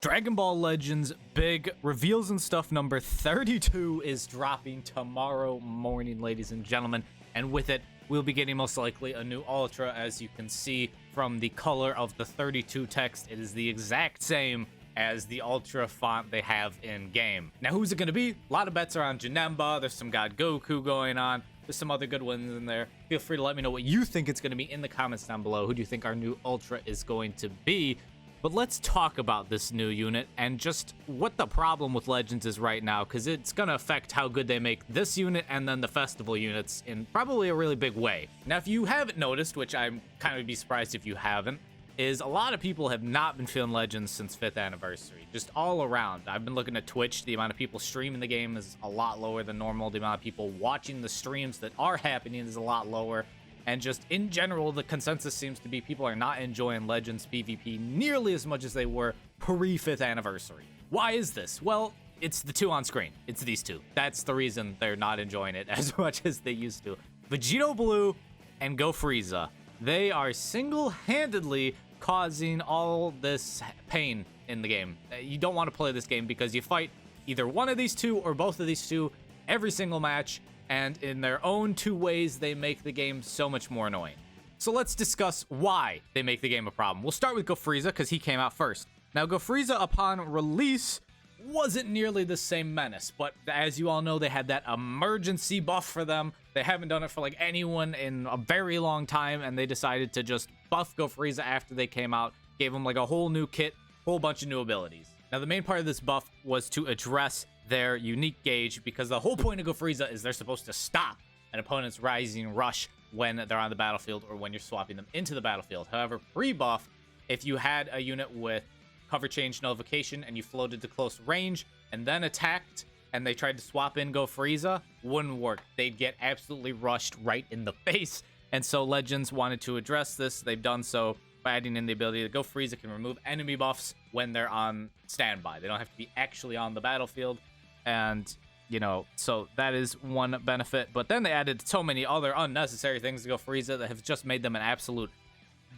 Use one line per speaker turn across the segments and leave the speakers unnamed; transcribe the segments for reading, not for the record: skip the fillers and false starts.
Dragon Ball Legends big reveals and stuff number 32 is dropping tomorrow morning, ladies and gentlemen. And with it, we'll be getting most likely a new Ultra. As you can see from the color of the 32 text, it is the exact same as the Ultra font they have in game. Now, who's it going to be? A lot of bets are on Janemba. There's some God Goku going on. There's some other good ones in there. Feel free to let me know what you think it's going to be in the comments down below. Who do you think our new Ultra is going to be? But let's talk about this new unit and just what the problem with Legends is right now, because it's going to affect how good they make this unit and then the festival units in probably a really big way. Now, if you haven't noticed, which I'm kind of be surprised if you haven't, is a lot of people have not been feeling Legends since 5th anniversary, just all around. I've been looking at Twitch. The amount of people streaming the game is a lot lower than normal. The amount of people watching the streams that are happening is a lot lower. And just in general, the consensus seems to be people are not enjoying Legends PvP nearly as much as they were pre-5th anniversary. Why is this? Well, it's the two on screen. It's these two. That's the reason they're not enjoying it as much as they used to. Vegito Blue and Go Frieza. They are single-handedly causing all this pain in the game. You don't want to play this game because you fight either one of these two or both of these two every single match. And in their own two ways, they make the game so much more annoying. So let's discuss why they make the game a problem. We'll start with Go Frieza because he came out first. Now, Go Frieza, upon release, wasn't nearly the same menace. But as you all know, they had that emergency buff for them. They haven't done it for like anyone in a very long time. And they decided to just buff Go Frieza after they came out. Gave him like a whole new kit, whole bunch of new abilities. Now, the main part of this buff was to address their unique gauge, because the whole point of Go Frieza is they're supposed to stop an opponent's rising rush when they're on the battlefield or when you're swapping them into the battlefield. However, pre-buff, if you had a unit with cover change nullification and you floated to close range and then attacked and they tried to swap in Go Frieza, wouldn't work. They'd get absolutely rushed right in the face. And so Legends wanted to address this. They've done so by adding in the ability that Go Frieza can remove enemy buffs when they're on standby. They don't have to be actually on the battlefield. And, you know, so that is one benefit. But then they added so many other unnecessary things to Go Frieza that have just made them an absolute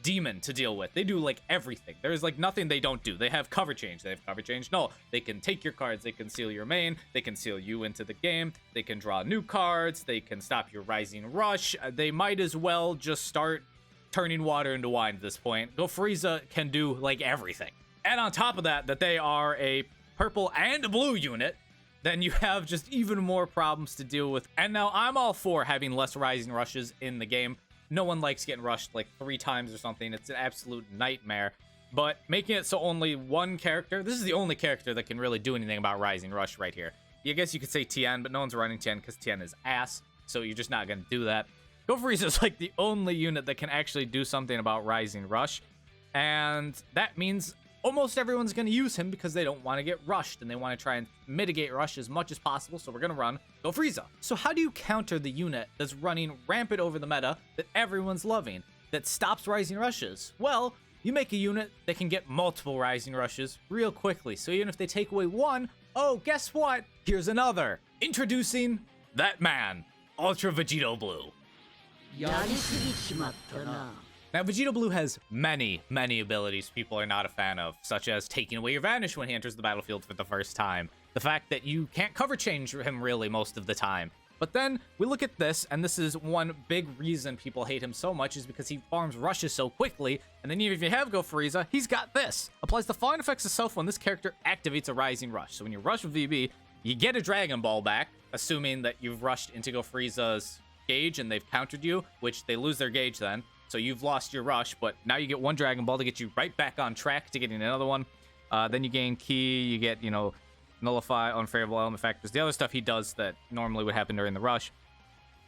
demon to deal with. They do, like, everything. There's, like, nothing they don't do. They have cover change. They have cover change null. They can take your cards. They can seal your main. They can seal you into the game. They can draw new cards. They can stop your rising rush. They might as well just start turning water into wine at this point. Go Frieza can do, like, everything. And on top of that, they are a purple and a blue unit, then you have just even more problems to deal with. And now I'm all for having less rising rushes in the game. No one likes getting rushed like 3 times or something. It's an absolute nightmare. But making it so only one character, this is the only character that can really do anything about rising rush right here. I guess you could say Tien, but no one's running Tien because Tien is ass. So you're just not going to do that. Go Frieza is like the only unit that can actually do something about rising rush. And that means almost everyone's going to use him because they don't want to get rushed and they want to try and mitigate rush as much as possible. So we're going to run Go Frieza. So how do you counter the unit that's running rampant over the meta that everyone's loving, that stops rising rushes? Well, you make a unit that can get multiple rising rushes real quickly. So even if they take away one, oh, guess what? Here's another. Introducing that man, Ultra Vegito Blue. Now, Vegito Blue has many abilities people are not a fan of, such as taking away your Vanish when he enters the battlefield for the first time. The fact that you can't cover change him really most of the time. But then we look at this, and this is one big reason people hate him so much is because he farms rushes so quickly. And then even if you have Go Frieza, he's got this. Applies the following effects of self when this character activates a rising rush. So when you rush with VB, you get a Dragon Ball back, assuming that you've rushed into Go Frieza's gauge and they've countered you, which they lose their gauge then. So you've lost your rush, but now you get one Dragon Ball to get you right back on track to getting another one. Then you gain Ki, you get, you know, nullify unfavorable element factors. The other stuff he does that normally would happen during the rush.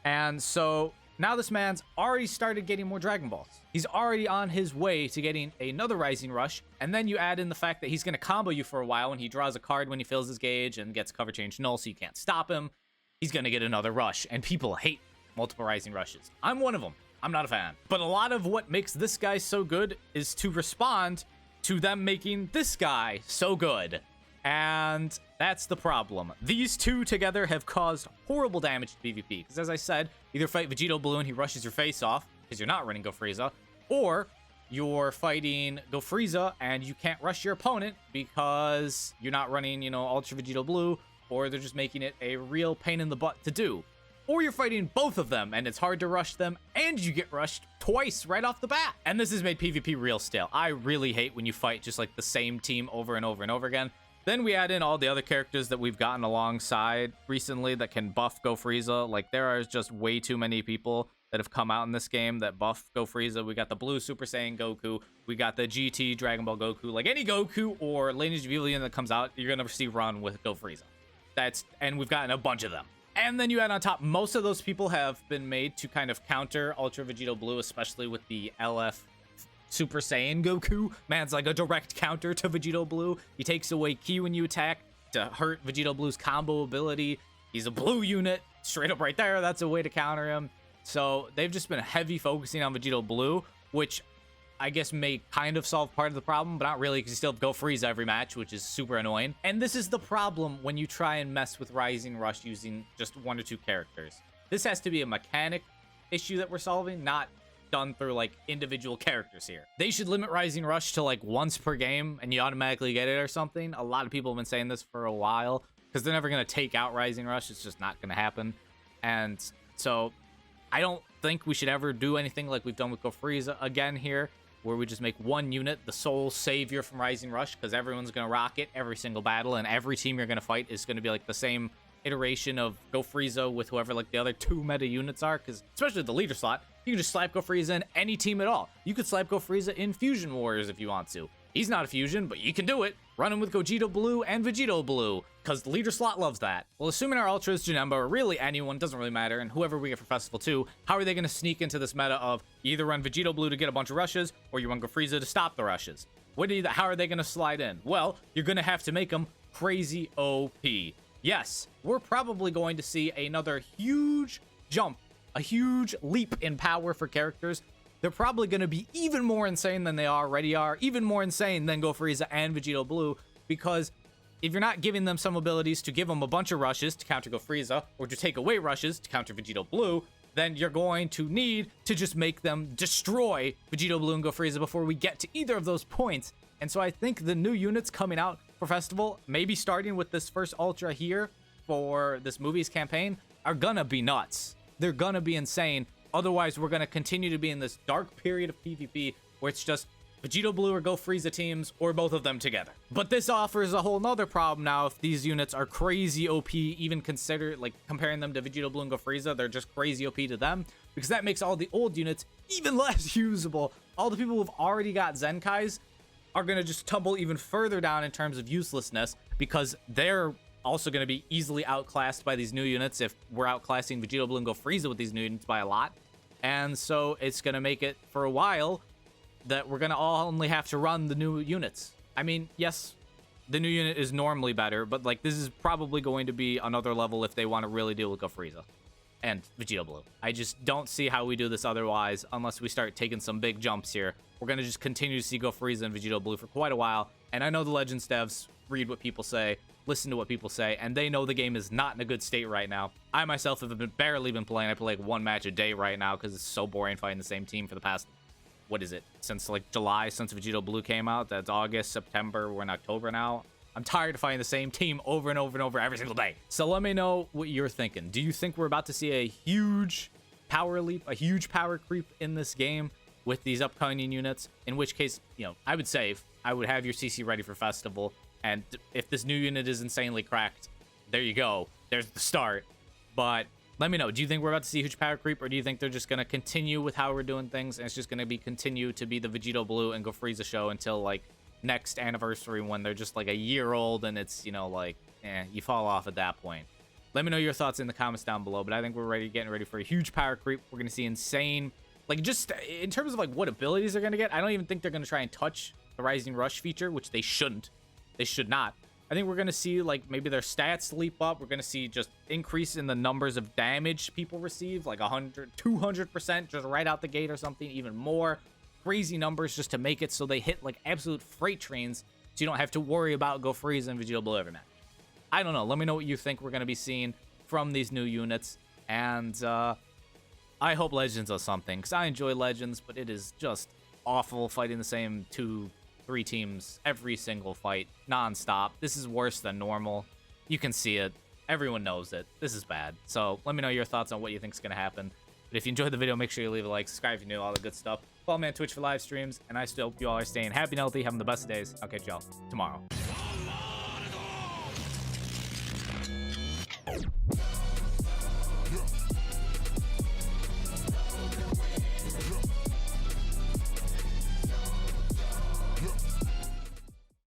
And so now this man's already started getting more Dragon Balls. He's already on his way to getting another rising rush. And then you add in the fact that he's going to combo you for a while when he draws a card when he fills his gauge and gets cover change null, so you can't stop him. He's going to get another rush. And people hate multiple rising rushes. I'm one of them. I'm not a fan. But a lot of what makes this guy so good is to respond to them making this guy so good. And that's the problem. These two together have caused horrible damage to PvP. Because as I said, either fight Vegito Blue and he rushes your face off because you're not running Go Frieza, or you're fighting Go Frieza and you can't rush your opponent because you're not running, Ultra Vegito Blue, or they're just making it a real pain in the butt to do. Or you're fighting both of them and it's hard to rush them and you get rushed twice right off the bat. And this has made PvP real stale. I really hate when you fight just like the same team over and over and over again. Then we add in all the other characters that we've gotten alongside recently that can buff Go Frieza. Like, there are just way too many people that have come out in this game that buff Go Frieza. We got the Blue Super Saiyan Goku. We got the GT Dragon Ball Goku. Like, any Goku or Lineage of Evil that comes out, you're going to see run with Go Frieza. And we've gotten a bunch of them. And then you add on top, most of those people have been made to kind of counter Ultra Vegito Blue, especially with the LF Super Saiyan Goku. Man's like a direct counter to Vegito Blue. He takes away ki when you attack to hurt Vegito Blue's combo ability. He's a blue unit, straight up right there. That's a way to counter him. So they've just been heavy focusing on Vegito Blue, which I guess may kind of solve part of the problem, but not really, because you still have Go Frieza every match, which is super annoying. And this is the problem when you try and mess with Rising Rush using just 1 or 2 characters. This has to be a mechanic issue that we're solving, not done through like individual characters here. They should limit Rising Rush to like once per game and you automatically get it or something. A lot of people have been saying this for a while because they're never going to take out Rising Rush. It's just not going to happen. And so I don't think we should ever do anything like we've done with Go Frieza again here, where we just make one unit the sole savior from Rising Rush, because everyone's going to rock it every single battle, and every team you're going to fight is going to be like the same iteration of Go Frieza with whoever like the other 2 meta units are, because especially the leader slot, you can just slap Go Frieza in any team at all. You could slap Go Frieza in Fusion Warriors if you want to. He's not a fusion, but you can do it. Run him with Gogeta Blue and Vegito Blue, because the leader slot loves that. Well, assuming our Ultra is Janemba, or really anyone, doesn't really matter, and whoever we get for Festival 2, how are they going to sneak into this meta of you either run Vegito Blue to get a bunch of rushes, or you run Go Frieza to stop the rushes? How are they going to slide in? Well, you're going to have to make them crazy OP. Yes, we're probably going to see another huge jump, a huge leap in power for characters. They're probably going to be even more insane than they already are, even more insane than Go Frieza and Vegito Blue, because if you're not giving them some abilities to give them a bunch of rushes to counter Go Frieza, or to take away rushes to counter Vegito Blue, then you're going to need to just make them destroy Vegito Blue and Go Frieza before we get to either of those points. And so I think the new units coming out for Festival, maybe starting with this first Ultra here for this movie's campaign, are gonna be nuts. They're gonna be insane. Otherwise, we're gonna continue to be in this dark period of PvP where it's just Vegito Blue or Go Frieza teams, or both of them together. But this offers a whole nother problem now. If these units are crazy OP, even consider like comparing them to Vegito Blue and Go Frieza, they're just crazy OP to them, because that makes all the old units even less usable. All the people who've already got Zenkais are gonna just tumble even further down in terms of uselessness, because they're also going to be easily outclassed by these new units if we're outclassing Vegito Blue and Go Frieza with these new units by a lot. And so it's going to make it for a while that we're going to all only have to run the new units. I mean, yes, the new unit is normally better, but like this is probably going to be another level if they want to really deal with Go Frieza and Vegito Blue. I just don't see how we do this otherwise unless we start taking some big jumps here. We're going to just continue to see Go Frieza and Vegito Blue for quite a while. And I know the Legends devs read what people say, listen to what people say, and they know the game is not in a good state right now. I myself have barely been playing. I play like 1 match a day right now because it's so boring fighting the same team for the past, what is it, since like July, since Vegito Blue came out. That's August, September, we're in October now. I'm tired of fighting the same team over and over and over every single day. So let me know what you're thinking. Do you think we're about to see a huge power leap, a huge power creep in this game with these upcoming units? In which case, I would save. I would have your CC ready for Festival. And if this new unit is insanely cracked, there you go. There's the start. But let me know. Do you think we're about to see a huge power creep, or do you think they're just going to continue with how we're doing things, and it's just going to be continue to be the Vegito Blue and Go Frieza show until, like, next anniversary when they're just, like, a year old and it's, you fall off at that point? Let me know your thoughts in the comments down below, but I think we're getting ready for a huge power creep. We're going to see insane, like, just in terms of, like, what abilities they're going to get, I don't even think they're going to try and touch the Rising Rush feature, which they shouldn't. They should not. I think we're going to see, like, maybe their stats leap up. We're going to see just increase in the numbers of damage people receive, like 100, 200% just right out the gate or something, even more. Crazy numbers just to make it so they hit, like, absolute freight trains so you don't have to worry about Go Frieza and Vegito Blue every match. I don't know. Let me know what you think we're going to be seeing from these new units. And I hope Legends does something, because I enjoy Legends, but it is just awful fighting the same 2-3 teams every single fight, non-stop. This is worse than normal. You can see it. Everyone knows it. This is bad. So let me know your thoughts on what you think is going to happen. But if you enjoyed the video, make sure you leave a like, subscribe if you're new, all the good stuff. Follow me on Twitch for live streams, and I still hope you all are staying happy and healthy, having the best days. I'll catch y'all tomorrow.